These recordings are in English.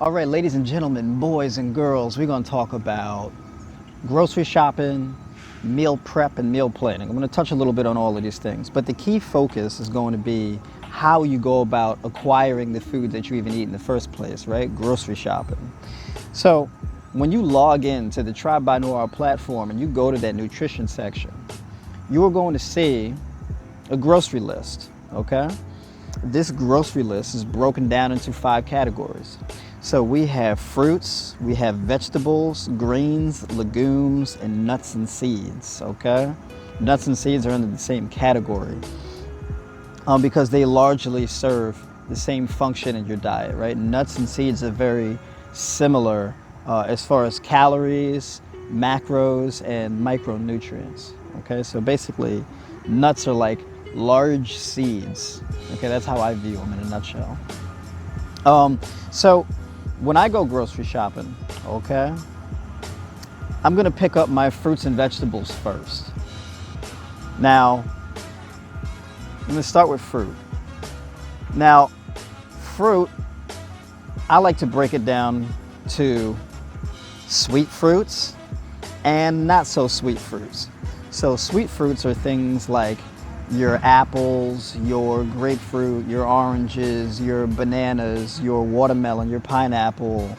All right, ladies and gentlemen, boys and girls, we're going to talk about grocery shopping, meal prep, and meal planning. I'm going to touch a little bit on all of these things, but the key focus is going to be how you go about acquiring the food that you even eat in the first place, right? Grocery shopping. So when you log in to the Tribe by Noir platform and you go to that nutrition section, you are going to see a grocery list, okay? This grocery list is broken down into 5 categories. So we have fruits, we have vegetables, greens, legumes, and nuts and seeds, okay? Nuts and seeds are under the same category because they largely serve the same function in your diet, right? Nuts and seeds are very similar as far as calories, macros, and micronutrients, okay? So basically, nuts are like large seeds, okay? That's how I view them in a nutshell. So when I go grocery shopping, okay, I'm gonna pick up my fruits and vegetables first. Now, I'm gonna start with fruit. Now, fruit, I like to break it down to sweet fruits and not so sweet fruits. So sweet fruits are things like your apples, your grapefruit, your oranges, your bananas, your watermelon, your pineapple,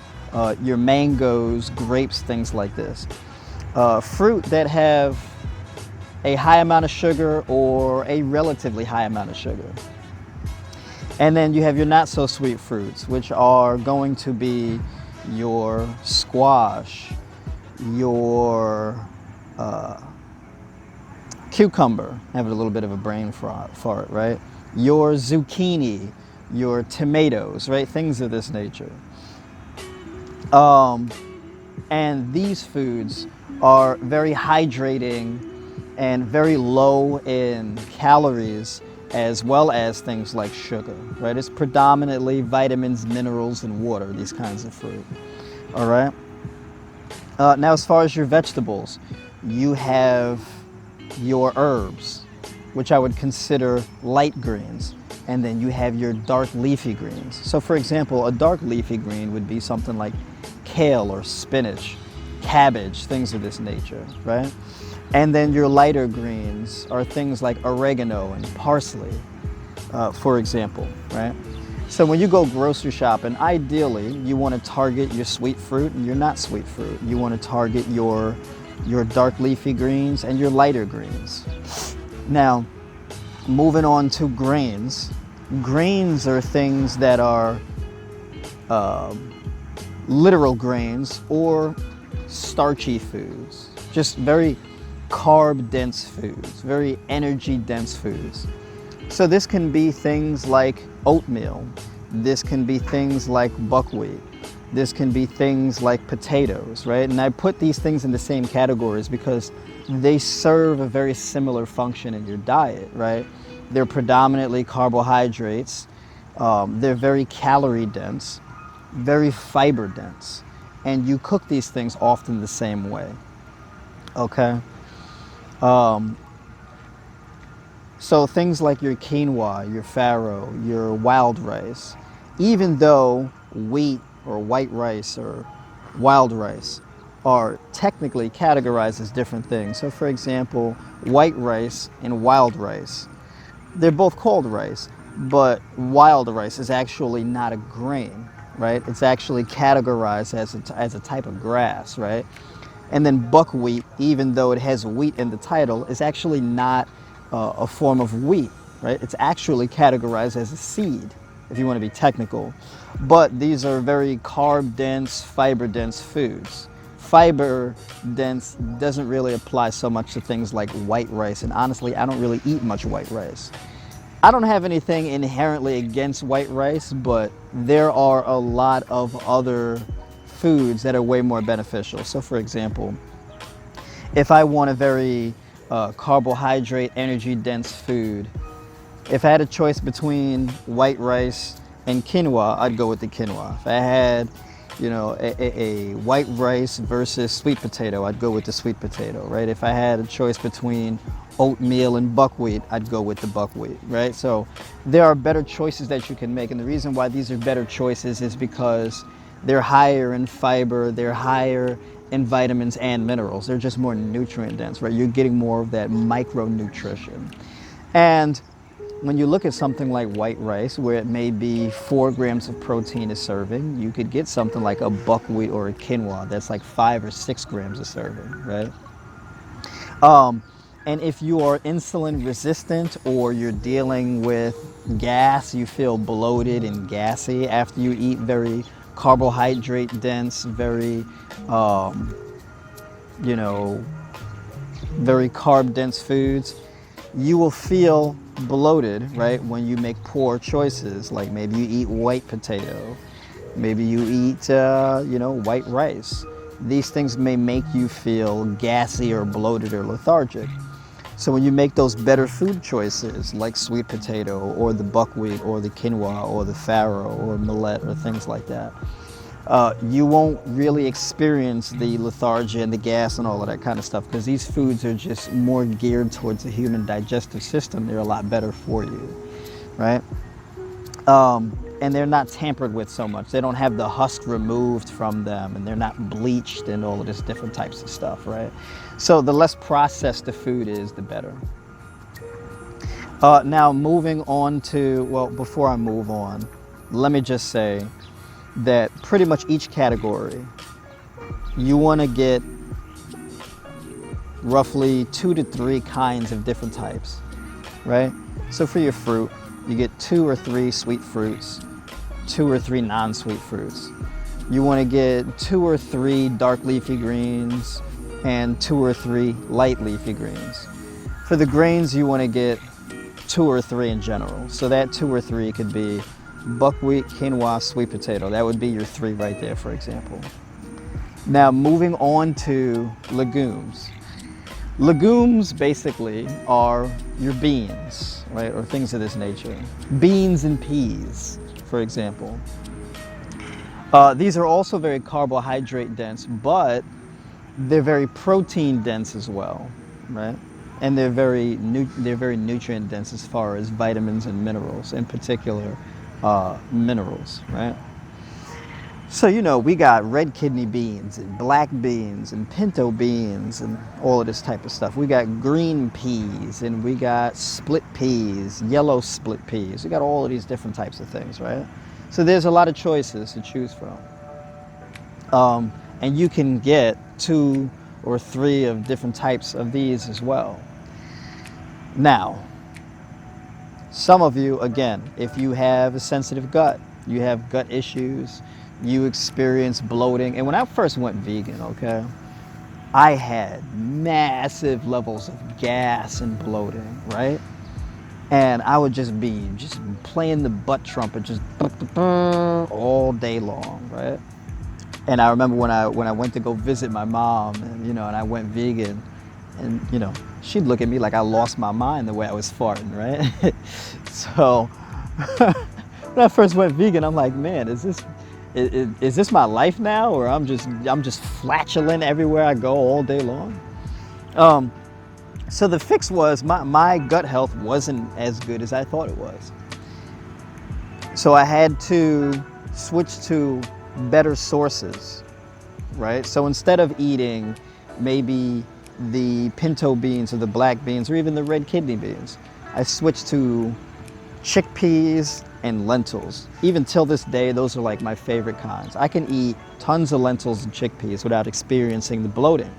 your mangoes, grapes, things like this. Fruit that have a high amount of sugar or a relatively high amount of sugar. And then you have your not so sweet fruits, which are going to be your squash, your cucumber, having a little bit of a brain for it, right? Your zucchini, your tomatoes, right? Things of this nature. And these foods are very hydrating and very low in calories, as well as things like sugar, right? It's predominantly vitamins, minerals, and water, these kinds of fruit, all right? Now, as far as your vegetables, you have your herbs, which I would consider light greens, and then you have your dark leafy greens. So for example, a dark leafy green would be something like kale or spinach, cabbage, things of this nature, right? And then your lighter greens are things like oregano and parsley, for example, right? So when you go grocery shopping, ideally you want to target your sweet fruit and your not sweet fruit. You want to target your dark leafy greens and your lighter greens. Now, moving on to grains. Grains are things that are literal grains or starchy foods, just very carb-dense foods, very energy-dense foods. So this can be things like oatmeal. This can be things like buckwheat. This can be things like potatoes, right? And I put these things in the same categories because they serve a very similar function in your diet, right? They're predominantly carbohydrates. They're very calorie dense, very fiber dense. And you cook these things often the same way, okay? So things like your quinoa, your farro, your wild rice, even though wheat or white rice or wild rice are technically categorized as different things. So for example, white rice and wild rice, they're both called rice, but wild rice is actually not a grain, right? It's actually categorized as a type of grass, right? And then buckwheat, even though it has wheat in the title, is actually not a form of wheat, right? It's actually categorized as a seed, if you want to be technical. But these are very carb-dense, fiber-dense foods. Fiber-dense doesn't really apply so much to things like white rice, and honestly, I don't really eat much white rice. I don't have anything inherently against white rice, but there are a lot of other foods that are way more beneficial. So for example, if I want a very carbohydrate, energy-dense food, if I had a choice between white rice and quinoa, I'd go with the quinoa. If I had, a white rice versus sweet potato, I'd go with the sweet potato, right? If I had a choice between oatmeal and buckwheat, I'd go with the buckwheat, right? So there are better choices that you can make. And the reason why these are better choices is because They're higher in fiber, they're higher in vitamins and minerals. They're just more nutrient dense, right? You're getting more of that micronutrition. And when you look at something like white rice, where it may be 4 grams of protein a serving, you could get something like a buckwheat or a quinoa that's like 5 or 6 grams a serving, right? And if you are insulin resistant or you're dealing with gas, you feel bloated and gassy after you eat very carbohydrate dense, very, you know, very carb dense foods, you will feel bloated, right, when you make poor choices. Like maybe you eat white potato, maybe you eat, you know, white rice. These things may make you feel gassy or bloated or lethargic. So when you make those better food choices like sweet potato or the buckwheat or the quinoa or the farro or millet or things like that, you won't really experience the lethargy and the gas and all of that kind of stuff, because these foods are just more geared towards the human digestive system. They're a lot better for you, right? And they're not tampered with so much. They don't have the husk removed from them, and they're not bleached and all of this different types of stuff, right? So the less processed the food is, the better. Now moving on to, well, before I move on, let me just say that pretty much each category, you want to get roughly 2 to 3 kinds of different types, right? So for your fruit, you get 2 or 3 sweet fruits, 2 or 3 non-sweet fruits. You want to get 2 or 3 dark leafy greens and 2 or 3 light leafy greens. For the grains, you want to get 2 or 3 in general. So that 2 or 3 could be buckwheat, quinoa, sweet potato. That would be your 3 right there, for example. Now moving on to legumes. Legumes basically are your beans, right, or things of this nature. Beans and peas, for example. These are also very carbohydrate dense, but they're very protein dense as well, right? And they're very nutrient dense as far as vitamins and minerals, in particular minerals, right? So, you know, we got red kidney beans and black beans and pinto beans and all of this type of stuff. We got green peas and we got split peas, yellow split peas. We got all of these different types of things, right? So there's a lot of choices to choose from. And you can get 2 or 3 of different types of these as well. Now, some of you, again, if you have a sensitive gut, you have gut issues, you experience bloating. And when I first went vegan, okay, I had massive levels of gas and bloating, right? And I would just be playing the butt trumpet just all day long, right? And I remember when I went to go visit my mom, and you know, and I went vegan, and you know, she'd look at me like I lost my mind the way I was farting, right? So when I first went vegan, I'm like, man, is this my life now, or I'm just flatulent everywhere I go all day long? So the fix was my gut health wasn't as good as I thought it was. So I had to switch to better sources, right? So instead of eating maybe the pinto beans or the black beans or even the red kidney beans, I switched to chickpeas and lentils. Even till this day, those are like my favorite kinds. I can eat tons of lentils and chickpeas without experiencing the bloating.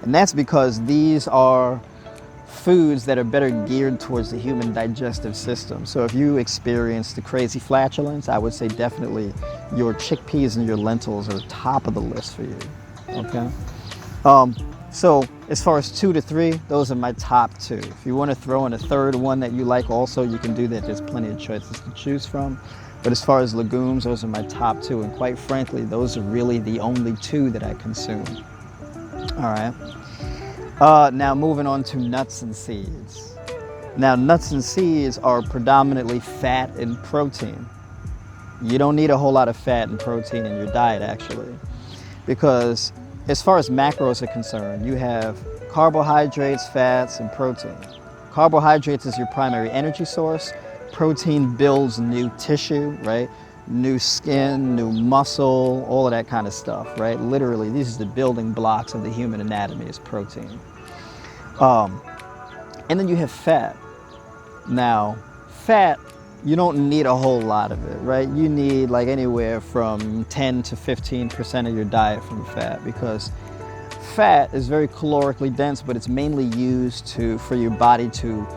And that's because these are foods that are better geared towards the human digestive system. So if you experience the crazy flatulence, I would say definitely your chickpeas and your lentils are top of the list for you, okay? So as far as 2 to 3, those are my top 2. If you want to throw in a third one that you like also, you can do that. There's plenty of choices to choose from. But as far as legumes, those are my top 2. And quite frankly, those are really the only 2 that I consume. All right. Now moving on to nuts and seeds. Now nuts and seeds are predominantly fat and protein. You don't need a whole lot of fat and protein in your diet actually, because as far as macros are concerned, you have carbohydrates, fats, and protein. Carbohydrates is your primary energy source. Protein builds new tissue, right? new skin, new muscle, all of that kind of stuff, right? Literally, these are the building blocks of the human anatomy is protein. And then you have fat. Now, fat, you don't need a whole lot of it, right? You need like anywhere from 10 to 15% of your diet from fat, because fat is very calorically dense, but it's mainly used for your body to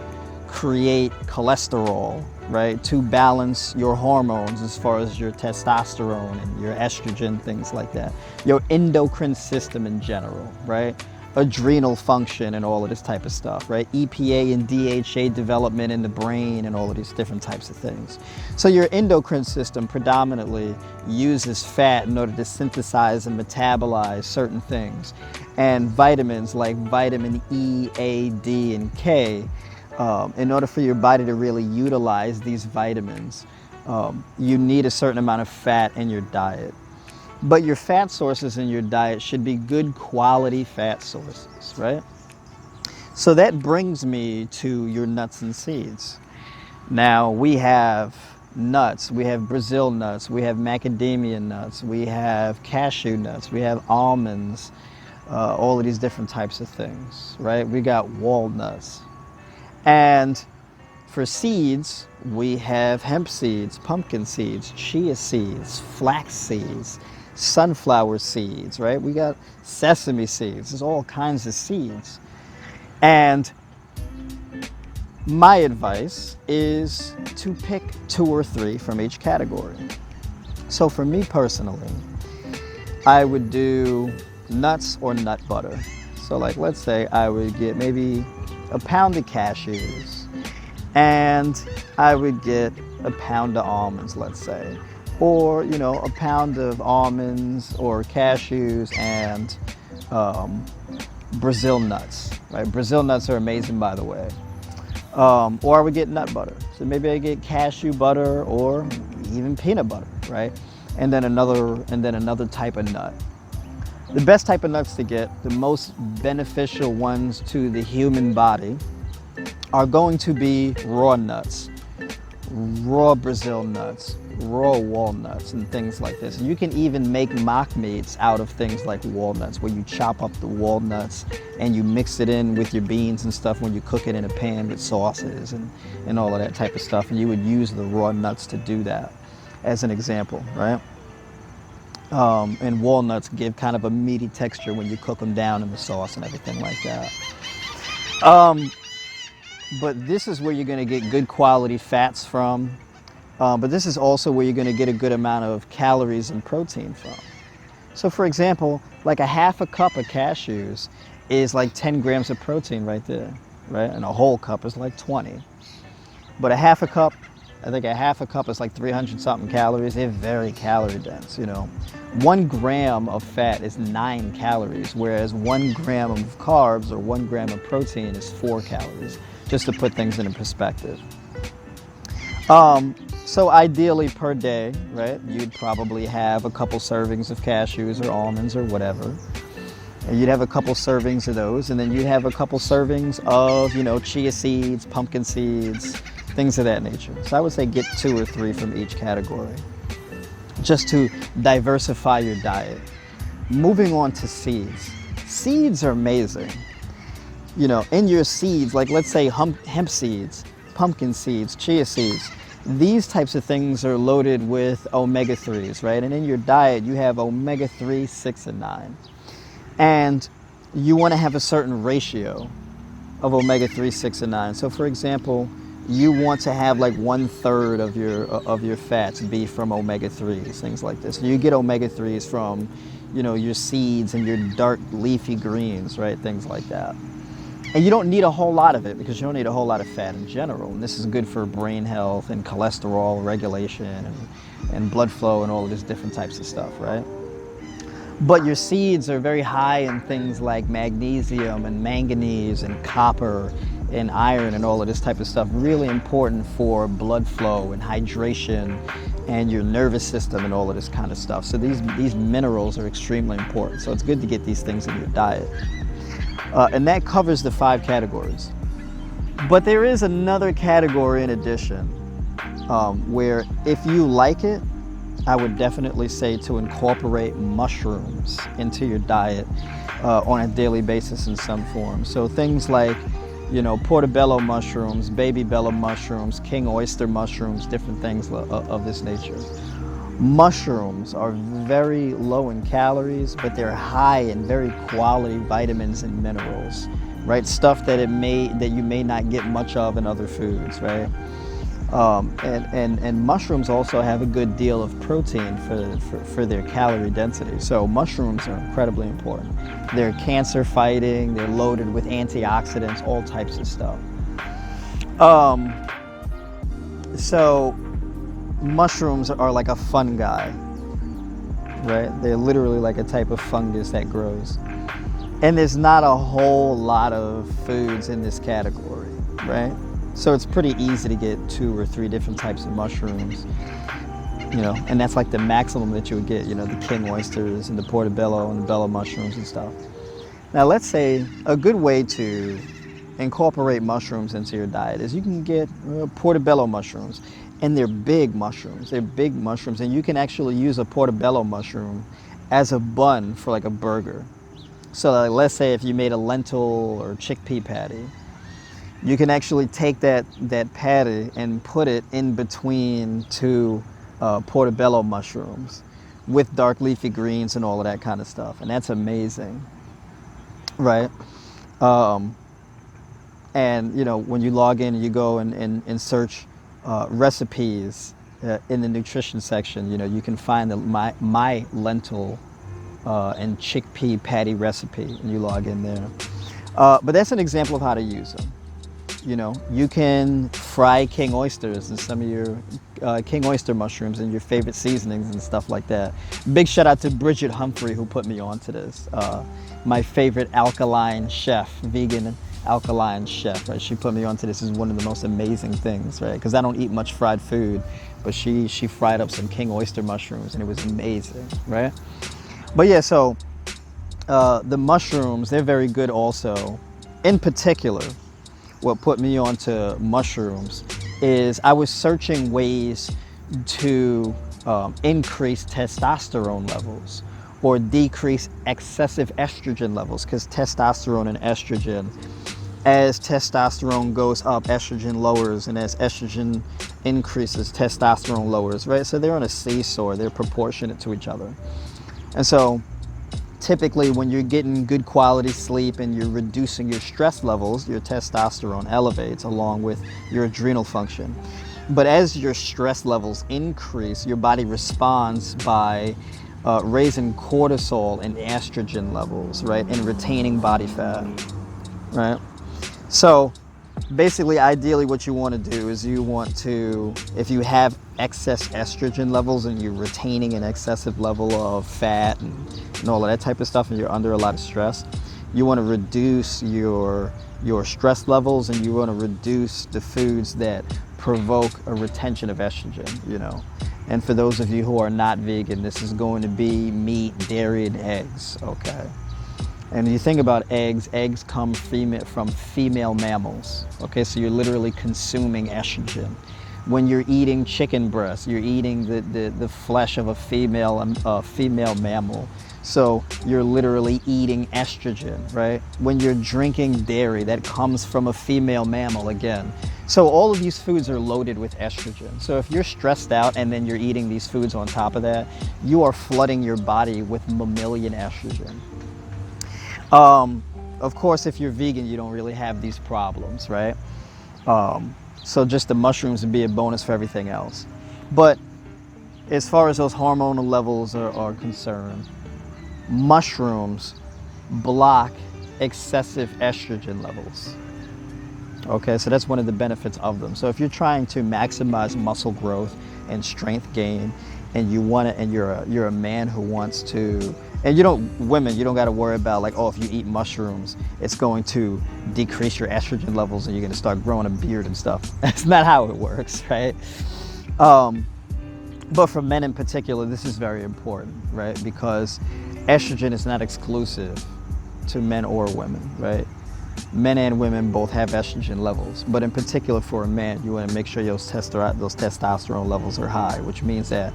create cholesterol, right? To balance your hormones as far as your testosterone and your estrogen, things like that. Your endocrine system in general, right? Adrenal function and all of this type of stuff, right? EPA and DHA development in the brain and all of these different types of things. So your endocrine system predominantly uses fat in order to synthesize and metabolize certain things. And vitamins like vitamin E, A, D, and K, in order for your body to really utilize these vitamins, you need a certain amount of fat in your diet. But your fat sources in your diet should be good quality fat sources, right? So that brings me to your nuts and seeds. Now we have nuts, we have Brazil nuts, we have macadamia nuts, we have cashew nuts, we have almonds, all of these different types of things, right? We got walnuts. And for seeds, we have hemp seeds, pumpkin seeds, chia seeds, flax seeds, sunflower seeds, right? We got sesame seeds. There's all kinds of seeds. And my advice is to pick 2 or 3 from each category. So for me personally, I would do nuts or nut butter. So like, let's say I would get maybe a pound of cashews and I would get a pound of almonds, let's say. Or, you know, a pound of almonds or cashews and Brazil nuts, right? Brazil nuts are amazing, by the way. Or I would get nut butter. So maybe I get cashew butter or even peanut butter, right? And then another type of nut. The best type of nuts to get, the most beneficial ones to the human body, are going to be raw nuts, raw Brazil nuts, raw walnuts, and things like this. And you can even make mock meats out of things like walnuts, where you chop up the walnuts and you mix it in with your beans and stuff when you cook it in a pan with sauces and all of that type of stuff. And you would use the raw nuts to do that as an example, right? And walnuts give kind of a meaty texture when you cook them down in the sauce and everything like that. But this is where you're going to get good quality fats from. But this is also where you're going to get a good amount of calories and protein from. So for example, like a half a cup of cashews is like 10 grams of protein right there, right? And a whole cup is like 20. But a half a cup, I think a half a cup is like 300 something calories. They're very calorie dense, you know. 1 gram of fat is 9 calories, whereas 1 gram of carbs or 1 gram of protein is 4 calories, just to put things into perspective. So ideally per day, right, you'd probably have a couple servings of cashews or almonds or whatever. And you'd have a couple servings of those, and then you'd have a couple servings of, you know, chia seeds, pumpkin seeds, things of that nature. So I would say get 2 or 3 from each category, just to diversify your diet. Moving on to seeds. Seeds are amazing. You know, in your seeds, like let's say hemp seeds, pumpkin seeds, chia seeds, these types of things are loaded with omega-3s, right? And in your diet, you have omega-3, 6, and 9. And you want to have a certain ratio of omega-3, 6, and 9. So for example, you want to have like 1/3 of your fats be from omega-3s, things like this. You get omega-3s from, you know, your seeds and your dark leafy greens, right? Things like that. And you don't need a whole lot of it, because you don't need a whole lot of fat in general. And this is good for brain health and cholesterol regulation and blood flow and all of these different types of stuff, right? But your seeds are very high in things like magnesium and manganese and copper and iron and all of this type of stuff. Really important for blood flow and hydration and your nervous system and all of this kind of stuff. So these minerals are extremely important. So it's good to get these things in your diet. And that covers the 5 categories. But there is another category in addition, where if you like it, I would definitely say to incorporate mushrooms into your diet on a daily basis in some form. So things like, portobello mushrooms, baby bella mushrooms, king oyster mushrooms, different things of this nature. Mushrooms are very low in calories, but they're high in very quality vitamins and minerals, right? Stuff that you may not get much of in other foods, right? And mushrooms also have a good deal of protein for their calorie density. So mushrooms are incredibly important. They're cancer fighting, they're loaded with antioxidants, all types of stuff. So mushrooms are like a fungi, right? They're literally like a type of fungus that grows. And there's not a whole lot of foods in this category, right? So it's pretty easy to get 2 or 3 different types of mushrooms, and that's like the maximum that you would get, the king oysters and the portobello and the bella mushrooms and stuff. Now let's say a good way to incorporate mushrooms into your diet is you can get portobello mushrooms, and they're big mushrooms. They're big mushrooms, and you can actually use a portobello mushroom as a bun for like a burger. So like, let's say if you made a lentil or chickpea patty, you can actually take that patty and put it in between 2 portobello mushrooms with dark leafy greens and all of that kind of stuff. And that's amazing, right? And, when you log in, you go and search recipes in the nutrition section, you can find my lentil and chickpea patty recipe, and you log in there. But that's an example of how to use them. You can fry king oysters and some of your king oyster mushrooms and your favorite seasonings and stuff like that. Big shout out to Bridget Humphrey, who put me onto this. My favorite alkaline chef, vegan alkaline chef, right? She put me onto this. Is one of the most amazing things, right? Because I don't eat much fried food, but she fried up some king oyster mushrooms and it was amazing, right? But yeah, so the mushrooms, they're very good also. In particular, what put me onto mushrooms is I was searching ways to increase testosterone levels or decrease excessive estrogen levels, because testosterone and estrogen, as testosterone goes up, estrogen lowers, and as estrogen increases, testosterone lowers, right? So they're on a seesaw, they're proportionate to each other. And so typically when you're getting good quality sleep and you're reducing your stress levels, your testosterone elevates along with your adrenal function. But as your stress levels increase, your body responds by raising cortisol and estrogen levels, right? And retaining body fat, right? So basically, ideally what you want to do is you want to, if you have excess estrogen levels and you're retaining an excessive level of fat and all of that type of stuff, and you're under a lot of stress, you want to reduce your stress levels, and you want to reduce the foods that provoke a retention of estrogen, And for those of you who are not vegan, this is going to be meat, dairy, and eggs, okay? And you think about eggs come from female mammals, okay? So you're literally consuming estrogen. When you're eating chicken breast, you're eating the flesh of a female mammal. So you're literally eating estrogen, right? When you're drinking dairy, that comes from a female mammal again. So all of these foods are loaded with estrogen. So if you're stressed out and then you're eating these foods on top of that, you are flooding your body with mammalian estrogen. Of course, if you're vegan, you don't really have these problems, right? So just the mushrooms would be a bonus for everything else. But as far as those hormonal levels are concerned, mushrooms block excessive estrogen levels. Okay, so that's one of the benefits of them. So if you're trying to maximize muscle growth and strength gain, and you want it, and you're a man who wants to, and women, you don't got to worry about like, oh, if you eat mushrooms, it's going to decrease your estrogen levels and you're going to start growing a beard and stuff. That's not how it works, right? But for men in particular, this is very important, right? Because estrogen is not exclusive to men or women, right? Men and women both have estrogen levels, but in particular for a man, you want to make sure those testosterone levels are high, which means that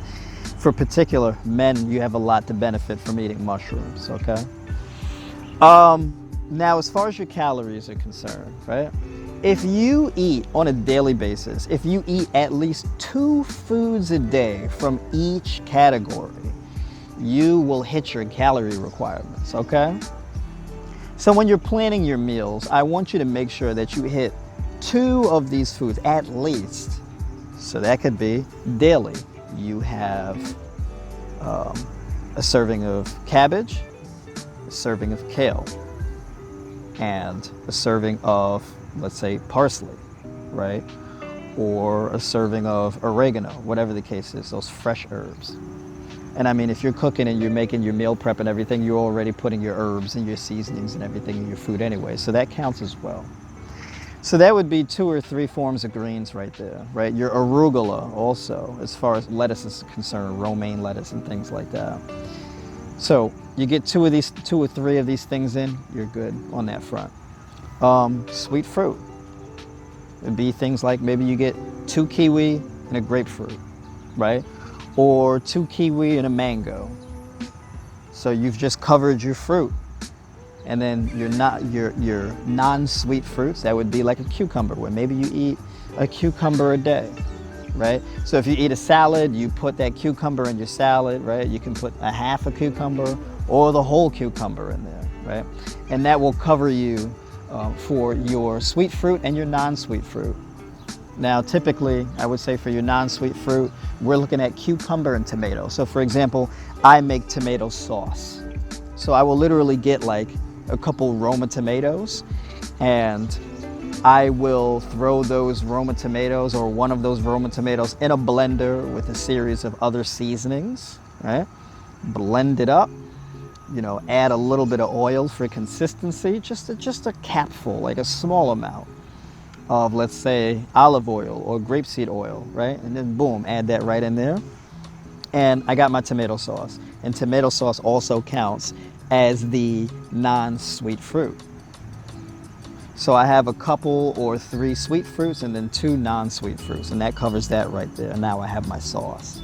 for particular men, you have a lot to benefit from eating mushrooms, okay? Now, as far as your calories are concerned, right? If you eat on a daily basis, if you eat at least 2 foods a day from each category, you will hit your calorie requirements, okay? So when you're planning your meals, I want you to make sure that you hit 2 of these foods at least. So that could be daily. You have a serving of cabbage, a serving of kale, and a serving of, let's say, parsley, right? Or a serving of oregano, whatever the case is, those fresh herbs. And I mean, if you're cooking and you're making your meal prep and everything, you're already putting your herbs and your seasonings and everything in your food anyway, so that counts as well. So that would be 2 or 3 forms of greens right there, right? Your arugula also, as far as lettuce is concerned, romaine lettuce and things like that. So you get 2 or 3 of these things in, you're good on that front. Sweet fruit. It'd be things like maybe you get 2 kiwi and a grapefruit, right? Or 2 kiwi and a mango. So you've just covered your fruit. And then your non-sweet fruits, that would be like a cucumber, where maybe you eat a cucumber a day, right? So if you eat a salad, you put that cucumber in your salad, right? You can put a half a cucumber or the whole cucumber in there, right? And that will cover you for your sweet fruit and your non-sweet fruit. Now, typically, I would say for your non-sweet fruit, we're looking at cucumber and tomato. So for example, I make tomato sauce. So I will literally get like a couple Roma tomatoes, and I will throw those Roma tomatoes or one of those Roma tomatoes in a blender with a series of other seasonings, right? Blend it up, you know, add a little bit of oil for consistency, just a capful, like a small amount of, let's say, olive oil or grapeseed oil, right? And then boom, add that right in there. And I got my tomato sauce. And tomato sauce also counts as the non-sweet fruit. So I have a couple or 3 sweet fruits and then 2 non-sweet fruits, and that covers that right there. Now I have my sauce.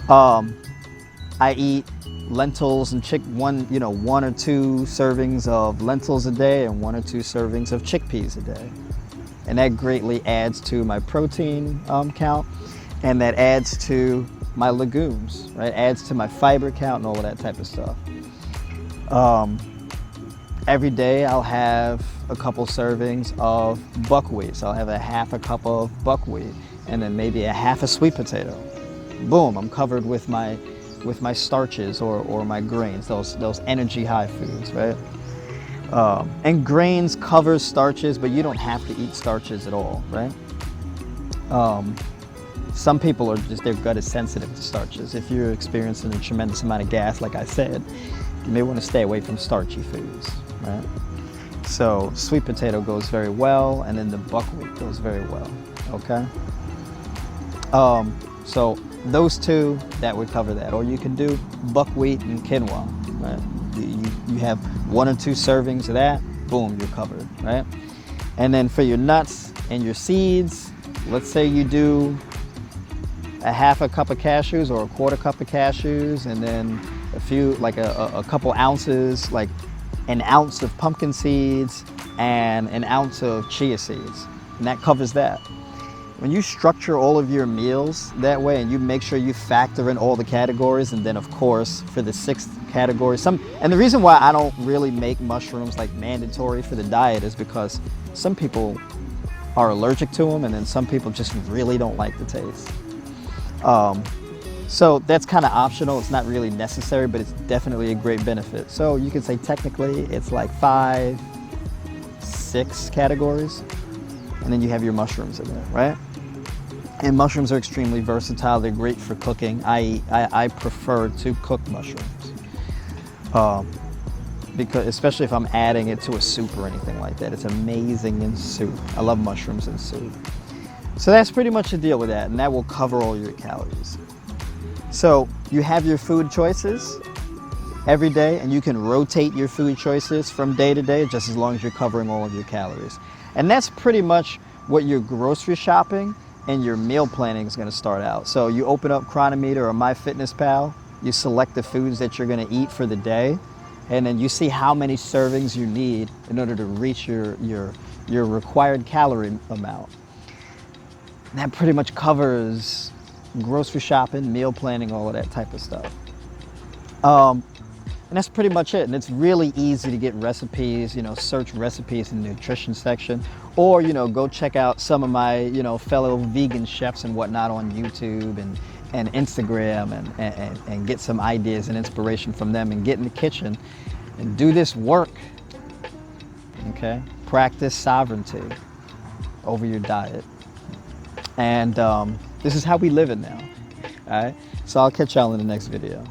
I eat lentils and 1 or 2 servings of lentils a day and 1 or 2 servings of chickpeas a day. And that greatly adds to my protein count, and that adds to my legumes, right? Adds to my fiber count and all of that type of stuff. Every day I'll have a couple servings of buckwheat. So I'll have a half a cup of buckwheat and then maybe a half a sweet potato. Boom, I'm covered with my starches or my grains, those energy high foods, right? And grains cover starches, but you don't have to eat starches at all, right? Some people their gut is sensitive to starches. If you're experiencing a tremendous amount of gas, like I said, you may want to stay away from starchy foods, right? So sweet potato goes very well, and then the buckwheat goes very well, okay? So those 2, that would cover that. Or you can do buckwheat and quinoa, right? You have 1 or 2 servings of that, boom, you're covered, right? And then for your nuts and your seeds, let's say you do a half a cup of cashews or a quarter cup of cashews, and then a few, like a couple ounces, like an ounce of pumpkin seeds and an ounce of chia seeds, and that covers that. When you structure all of your meals that way and you make sure you factor in all the categories, and then of course for the 6th category, and the reason why I don't really make mushrooms like mandatory for the diet is because some people are allergic to them, and then some people just really don't like the taste. So that's kind of optional. It's not really necessary, but it's definitely a great benefit. So you could say technically it's like 5, 6 categories, and then you have your mushrooms in there, right? And mushrooms are extremely versatile. They're great for cooking. I prefer to cook mushrooms, because especially if I'm adding it to a soup or anything like that. It's amazing in soup. I love mushrooms in soup. So that's pretty much the deal with that, and that will cover all your calories. So you have your food choices. every day, and you can rotate your food choices from day to day just as long as you're covering all of your calories. And that's pretty much what your grocery shopping and your meal planning is going to start out. So you open up Cronometer or MyFitnessPal, you select the foods that you're going to eat for the day, and then you see how many servings you need in order to reach your required calorie amount. And that pretty much covers grocery shopping, meal planning, all of that type of stuff. And that's pretty much it. And it's really easy to get recipes, search recipes in the nutrition section, or, go check out some of my, fellow vegan chefs and whatnot on YouTube and Instagram and get some ideas and inspiration from them and get in the kitchen and do this work, okay? Practice sovereignty over your diet. And this is how we live it now, all right? So I'll catch y'all in the next video.